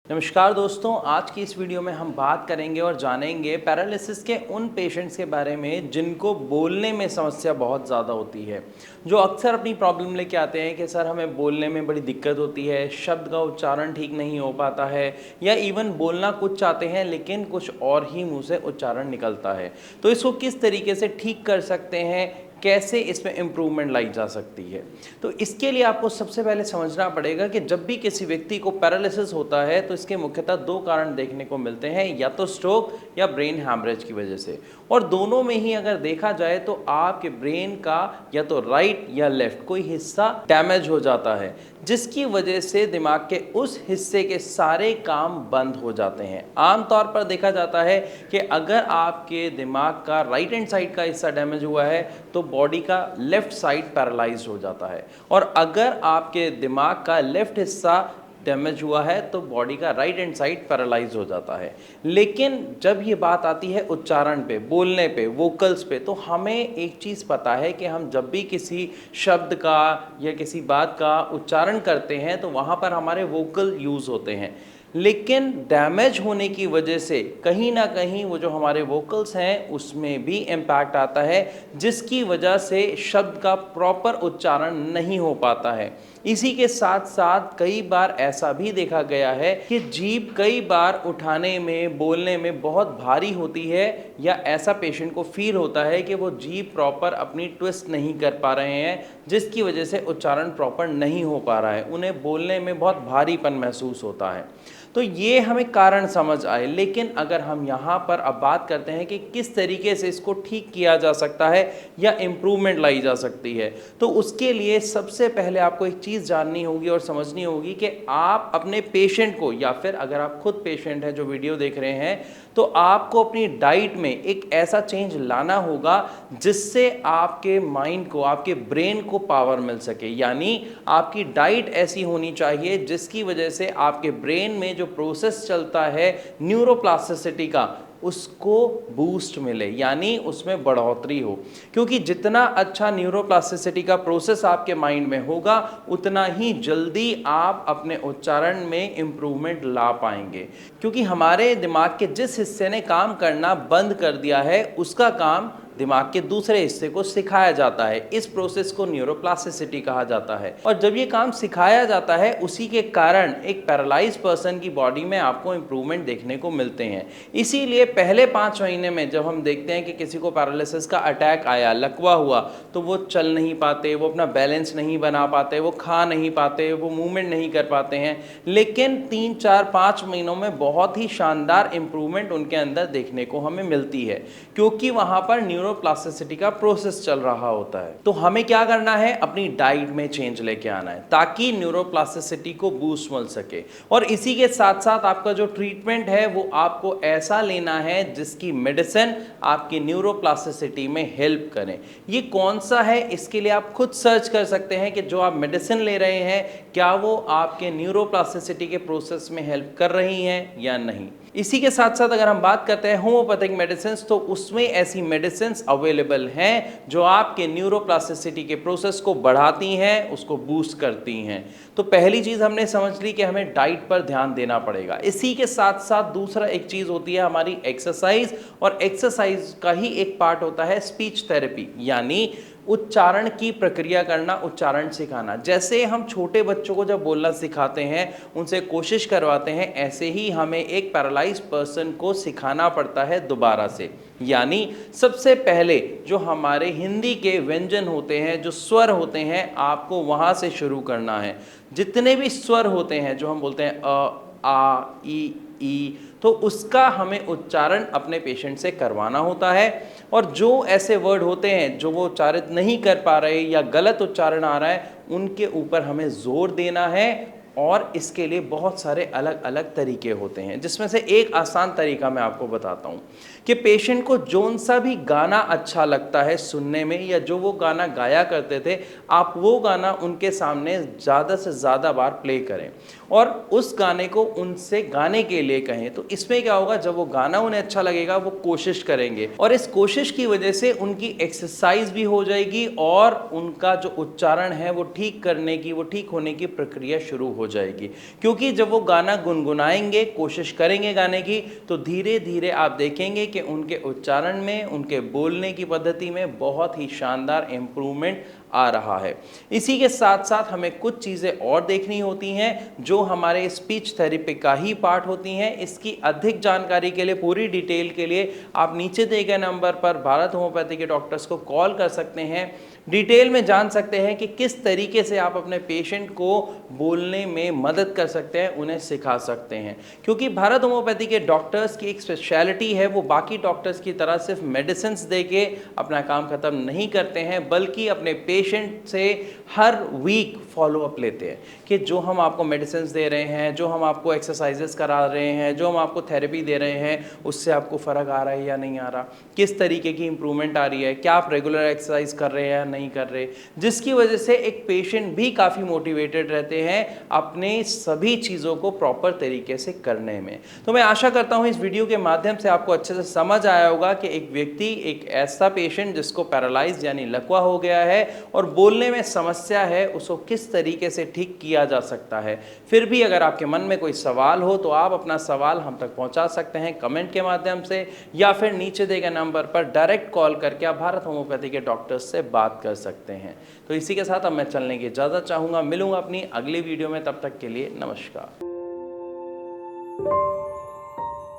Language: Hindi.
नमस्कार दोस्तों, आज की इस वीडियो में हम बात करेंगे और जानेंगे पैरालिसिस के उन पेशेंट्स के बारे में जिनको बोलने में समस्या बहुत ज़्यादा होती है, जो अक्सर अपनी प्रॉब्लम लेके आते हैं कि सर हमें बोलने में बड़ी दिक्कत होती है, शब्द का उच्चारण ठीक नहीं हो पाता है या इवन बोलना कुछ चाहते हैं लेकिन कुछ और ही मुंह से उच्चारण निकलता है। तो इसको किस तरीके से ठीक कर सकते हैं, कैसे इसमें इम्प्रूवमेंट लाई जा सकती है। तो इसके लिए आपको सबसे पहले समझना पड़ेगा कि जब भी किसी व्यक्ति को पैरालिसिस होता है तो इसके मुख्यतः दो कारण देखने को मिलते हैं, या तो स्ट्रोक या ब्रेन हैमरेज की वजह से। और दोनों में ही अगर देखा जाए तो आपके ब्रेन का या तो राइट या लेफ्ट कोई हिस्सा डैमेज हो जाता है, जिसकी वजह से दिमाग के उस हिस्से के सारे काम बंद हो जाते हैं। आमतौर पर देखा जाता है कि अगर आपके दिमाग का राइट हैंड साइड का हिस्सा डैमेज हुआ है तो बॉडी का लेफ्ट साइड पैरालाइज हो जाता है, और अगर आपके दिमाग का लेफ्ट हिस्सा डैमेज हुआ है तो बॉडी का राइट हैंड साइड पैरालाइज हो जाता है। लेकिन जब ये बात आती है उच्चारण पे, बोलने पे, वोकल्स पे, तो हमें एक चीज़ पता है कि हम जब भी किसी शब्द का या किसी बात का उच्चारण करते हैं तो वहाँ पर हमारे वोकल यूज़ होते हैं, लेकिन डैमेज होने की वजह से कहीं ना कहीं वो जो हमारे वोकल्स हैं उसमें भी इम्पैक्ट आता है, जिसकी वजह से शब्द का प्रॉपर उच्चारण नहीं हो पाता है। इसी के साथ साथ कई बार ऐसा भी देखा गया है कि जीभ कई बार उठाने में, बोलने में बहुत भारी होती है, या ऐसा पेशेंट को फील होता है कि वो जीभ प्रॉपर अपनी ट्विस्ट नहीं कर पा रहे हैं, जिसकी वजह से उच्चारण प्रॉपर नहीं हो पा रहा है, उन्हें बोलने में बहुत भारीपन महसूस होता है। तो ये हमें कारण समझ आए। लेकिन अगर हम यहाँ पर अब बात करते हैं कि किस तरीके से इसको ठीक किया जा सकता है या इम्प्रूवमेंट लाई जा सकती है, तो उसके लिए सबसे पहले आपको एक चीज़ जाननी होगी और समझनी होगी कि आप अपने पेशेंट को, या फिर अगर आप खुद पेशेंट हैं जो वीडियो देख रहे हैं, तो आपको अपनी डाइट में एक ऐसा चेंज लाना होगा जिससे आपके माइंड को, आपके ब्रेन को पावर मिल सके। यानी आपकी डाइट ऐसी होनी चाहिए जिसकी वजह से आपके ब्रेन में जो प्रोसेस चलता है न्यूरोप्लास्टिसिटी का, उसको बूस्ट मिले, यानी उसमें बढ़ोतरी हो। क्योंकि जितना अच्छा न्यूरोप्लास्टिसिटी का प्रोसेस आपके माइंड में होगा उतना ही जल्दी आप अपने उच्चारण में इम्प्रूवमेंट ला पाएंगे। क्योंकि हमारे दिमाग के जिस हिस्से ने काम करना बंद कर दिया है उसका काम दिमाग के दूसरे हिस्से को सिखाया जाता है। इस प्रोसेस को न्यूरोप्लास्टिसिटी कहा जाता है, और जब ये काम सिखाया जाता है उसी के कारण एक पैरालाइज पर्सन की बॉडी में आपको इम्प्रूवमेंट देखने को मिलते हैं। इसीलिए पहले 5 महीने में जब हम देखते हैं कि किसी को पैरालिसिस का अटैक आया, लकवा हुआ, तो वो चल नहीं पाते, वो अपना बैलेंस नहीं बना पाते, वो खा नहीं पाते, वो मूवमेंट नहीं कर पाते हैं। लेकिन 3, 4, 5 महीनों में बहुत ही शानदार इम्प्रूवमेंट उनके अंदर देखने को हमें मिलती है, क्योंकि वहाँ पर न्यूरोप्लास्टिसिटी का प्रोसेस चल रहा होता है। तो हमें क्या करना है, अपनी डाइट में चेंज लेके आना है ताकि न्यूरोप्लास्टिसिटी को बूस्ट मिल सके। और इसी के साथ साथ आपका जो ट्रीटमेंट है वो आपको ऐसा लेना है जिसकी मेडिसिन आपकी न्यूरोप्लास्टिसिटी में हेल्प करें। ये कौन सा है, इसके लिए आप खुद सर्च कर सकते हैं कि जो आप मेडिसिन ले रहे हैं क्या वो आपके न्यूरोप्लास्टिसिटी के प्रोसेस में हेल्प कर रही हैं या नहीं। इसी के साथ साथ अगर हम बात करते हैं होम्योपैथिक मेडिसिन, तो उसमें ऐसी मेडिसिन अवेलेबल हैं जो आपके न्यूरोप्लास्टिसिटी के प्रोसेस को बढ़ाती हैं, उसको बूस्ट करती हैं। तो पहली चीज़ हमने समझ ली कि हमें डाइट पर ध्यान देना पड़ेगा। इसी के साथ साथ दूसरा एक चीज़ होती है हमारी एक्सरसाइज, और एक्सरसाइज का ही एक पार्ट होता है स्पीच थेरेपी, यानी उच्चारण की प्रक्रिया करना, उच्चारण सिखाना। जैसे हम छोटे बच्चों को जब बोलना सिखाते हैं, उनसे कोशिश करवाते हैं, ऐसे ही हमें एक पैरालाइज पर्सन को सिखाना पड़ता है दोबारा से। यानी सबसे पहले जो हमारे हिंदी के व्यंजन होते हैं, जो स्वर होते हैं, आपको वहाँ से शुरू करना है। जितने भी स्वर होते हैं जो हम बोलते हैं अ, आ, ई, तो उसका हमें उच्चारण अपने पेशेंट से करवाना होता है। और जो ऐसे वर्ड होते हैं जो वो उच्चारित नहीं कर पा रहे या गलत उच्चारण आ रहा है, उनके ऊपर हमें जोर देना है। और इसके लिए बहुत सारे अलग अलग तरीके होते हैं, जिसमें से एक आसान तरीका मैं आपको बताता हूँ कि पेशेंट को जोन सा भी गाना अच्छा लगता है सुनने में, या जो वो गाना गाया करते थे, आप वो गाना उनके सामने ज़्यादा से ज़्यादा बार प्ले करें। और उस गाने को उनसे गाने के लिए कहें। तो इसमें क्या होगा, जब वो गाना उन्हें अच्छा लगेगा वो कोशिश करेंगे और इस कोशिश की वजह से उनकी एक्सरसाइज भी हो जाएगी और उनका जो उच्चारण है वो ठीक होने की प्रक्रिया शुरू हो जाएगी। क्योंकि जब वो गाना गुनगुनाएंगे, कोशिश करेंगे गाने की, तो धीरे धीरे आप देखेंगे कि उनके उच्चारण में, उनके बोलने की पद्धति में बहुत ही शानदार इंप्रूवमेंट आ रहा है। इसी के साथ साथ हमें कुछ चीज़ें और देखनी होती हैं जो हमारे स्पीच थेरेपी का ही पार्ट होती हैं। इसकी अधिक जानकारी के लिए, पूरी डिटेल के लिए आप नीचे दिए गए नंबर पर भारत होम्योपैथी के डॉक्टर्स को कॉल कर सकते हैं। डिटेल में जान सकते हैं कि किस तरीके से आप अपने पेशेंट को बोलने में मदद कर सकते हैं, उन्हें सिखा सकते हैं। क्योंकि भारत होम्योपैथी के डॉक्टर्स की एक स्पेशलिटी है, वो बाकी डॉक्टर्स की तरह सिर्फ मेडिसिन दे के अपना काम खत्म नहीं करते हैं, बल्कि अपने पेशेंट से हर वीक फॉलोअप लेते हैं कि जो हम आपको मेडिसिन दे रहे हैं, जो हम आपको एक्सरसाइजेस करा रहे हैं, जो हम आपको थेरेपी दे रहे हैं, उससे आपको फ़र्क आ रहा है या नहीं आ रहा, किस तरीके की इंप्रूवमेंट आ रही है, क्या आप रेगुलर एक्सरसाइज कर रहे हैं नहीं कर रहे, जिसकी वजह से एक पेशेंट भी काफ़ी मोटिवेटेड रहते हैं अपने सभी चीज़ों को प्रॉपर तरीके से करने में। तो मैं आशा करता हूँ इस वीडियो के माध्यम से आपको अच्छे से समझ आया होगा कि एक व्यक्ति, एक ऐसा पेशेंट जिसको पैरालाइज यानी लकवा हो गया है और बोलने में समस्या है, उसको किस तरीके से ठीक किया जा सकता है। फिर भी अगर आपके मन में कोई सवाल हो तो आप अपना सवाल हम तक पहुंचा सकते हैं कमेंट के माध्यम से, या फिर नीचे दिए गए नंबर पर डायरेक्ट कॉल करके आप भारत होम्योपैथी के डॉक्टर्स से बात कर सकते हैं। तो इसी के साथ अब मैं चलने की इजाज़त चाहूँगा। मिलूंगा अपनी अगली वीडियो में, तब तक के लिए नमस्कार।